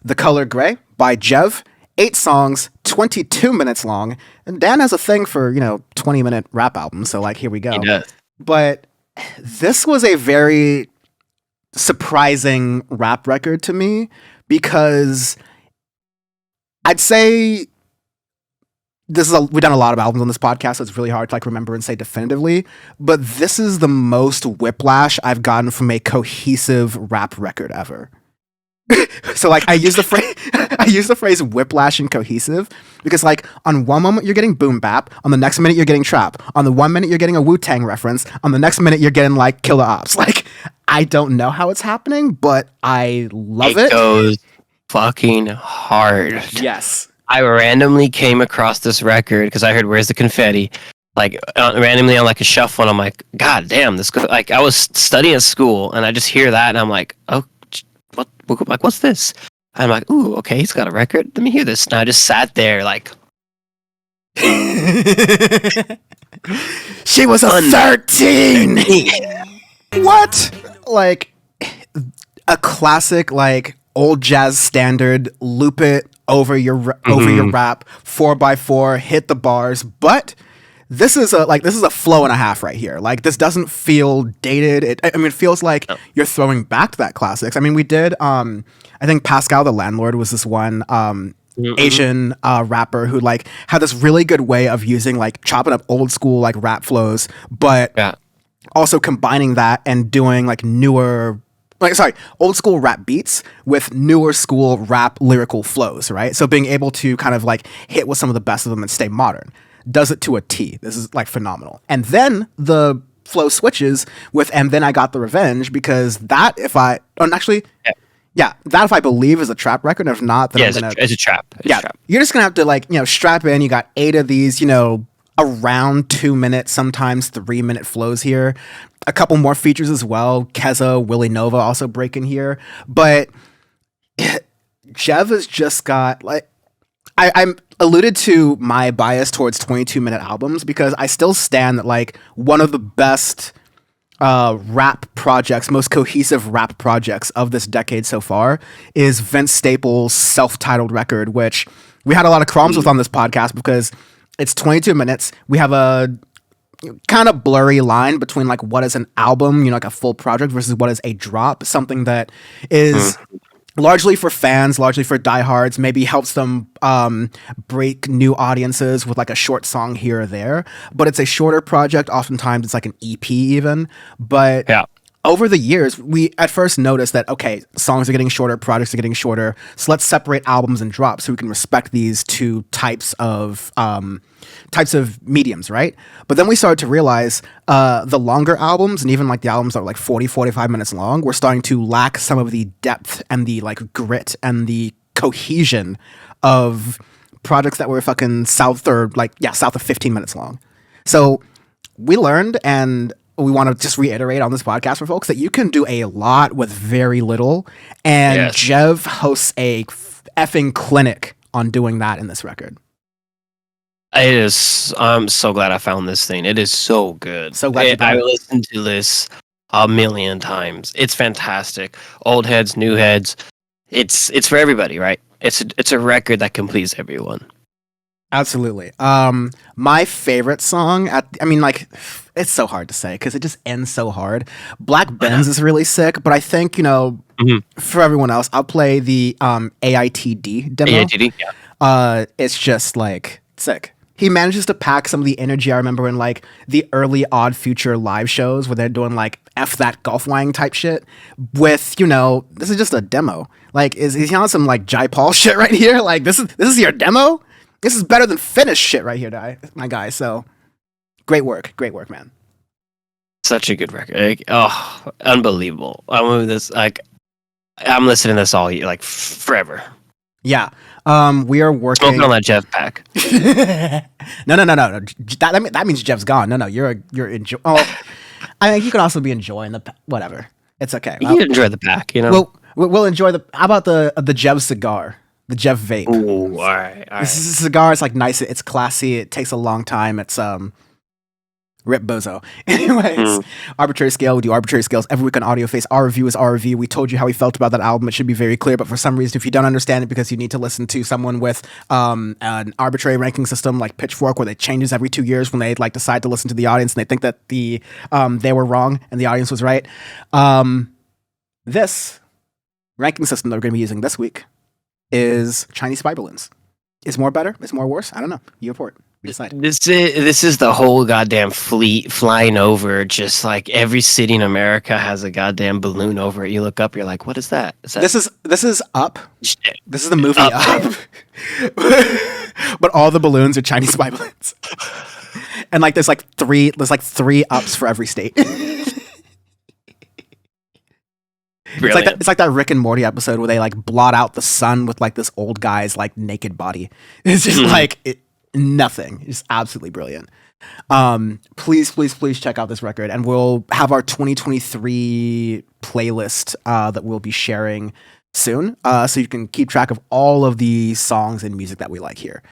The Color Gray by Jev. 8 songs, 22 minutes long. And Dan has a thing for, 20-minute rap albums, so here we go. He does. But this was a very surprising rap record to me because I'd say we've done a lot of albums on this podcast, so it's really hard to remember and say definitively, but this is the most whiplash I've gotten from a cohesive rap record ever. So I use the phrase whiplash and cohesive because on one moment you're getting boom bap, on the next minute you're getting trap, on the 1 minute you're getting a Wu-Tang reference, on the next minute you're getting Killer Ops. I don't know how it's happening, but I love it. It goes fucking hard. Yes. I randomly came across this record because I heard "Where's the Confetti," randomly on a shuffle, and I'm like, God damn, this I was studying at school, and I just hear that, and I'm like, oh, what's this? I'm like, ooh, okay, he's got a record. Let me hear this. And I just sat there she was a 13. What? A classic old jazz standard, loop it over your rap, 4x4, hit the bars, but this is a flow and a half right here. This doesn't feel dated. It feels like you're throwing back to that classics. We did I think Pascal the Landlord was this one Asian rapper who had this really good way of using chopping up old school rap flows, but also combining that and doing newer old school rap beats with newer school rap lyrical flows, right? So being able to kind of hit with some of the best of them and stay modern. Does it to a T. This is phenomenal. And then the flow switches with "And Then I Got the Revenge," because that if I believe is a trap record. If not, then it's a trap. It's a trap. You're just gonna have to strap in. You got 8 of these, around 2 minutes, sometimes 3 minute flows here. A couple more features as well. Keza, Willie Nova also break in here, but Jev has just got I'm alluded to my bias towards 22-minute albums because I still stand that one of the best rap projects, most cohesive rap projects of this decade so far is Vince Staples' self-titled record, which we had a lot of crumbs with on this podcast because it's 22 minutes. We have a kind of blurry line between what is an album, a full project versus what is a drop, something that is largely for fans, largely for diehards, maybe helps them break new audiences with a short song here or there. But it's a shorter project. Oftentimes it's an EP even. But over the years, we at first noticed that, okay, songs are getting shorter, projects are getting shorter. So let's separate albums and drops so we can respect these two types of mediums, right? But then we started to realize the longer albums and even the albums that are 40, 45 minutes long, we're starting to lack some of the depth and the grit and the cohesion of projects that were fucking south of 15 minutes long. So we learned, and we want to just reiterate on this podcast for folks, that you can do a lot with very little, and Jev hosts a effing clinic on doing that in this record. It is. I'm so glad I found this thing. It is so good. So glad I listened to this a million times. It's fantastic. Old heads, new heads. It's for everybody, right? It's a record that completes everyone. Absolutely. My favorite song it's so hard to say because it just ends so hard. Black Benz is really sick, but I think, for everyone else, I'll play the AITD demo. AITD, yeah. It's just sick. He manages to pack some of the energy I remember in the early Odd Future live shows where they're doing F that golf wang type shit with, this is just a demo. Is he on some Jai Paul shit right here? This is your demo? This is better than finished shit right here, my guy. So great work, man. Such a good record. Unbelievable. I'm listening to this all year, forever. Yeah. We are working. Smoking on that Jeff pack. No. That means Jeff's gone. No. You're enjoying. Oh, I think you could also be enjoying the whatever. It's okay. You can enjoy the pack, We'll enjoy the. How about the Jeff cigar? The Jeff vape. Ooh, all right. This is a cigar. It's nice. It's classy. It takes a long time. It's Rip Bozo. Anyways, Arbitrary Scale. We do arbitrary scales every week on Audioface. Our review is our review. We told you how we felt about that album. It should be very clear, but for some reason, if you don't understand it because you need to listen to someone with an arbitrary ranking system like Pitchfork, where it changes every 2 years when they like decide to listen to the audience and they think that they were wrong and the audience was right. This ranking system that we're going to be using this week is Chinese spy balloons. Is more better? Is more worse? I don't know. You report. We decide. This is the whole goddamn fleet flying over. Just like every city in America has a goddamn balloon over it. You look up, you're like, what is that? This is Up. This is the movie Up. But all the balloons are Chinese spy balloons. And like there's like three ups for every state. It's like that Rick and Morty episode where they like blot out the sun with like this old guy's like naked body. It's just nothing. It's absolutely brilliant. Please check out this record, and we'll have our 2023 playlist that we'll be sharing soon, so you can keep track of all of the songs and music that we like here.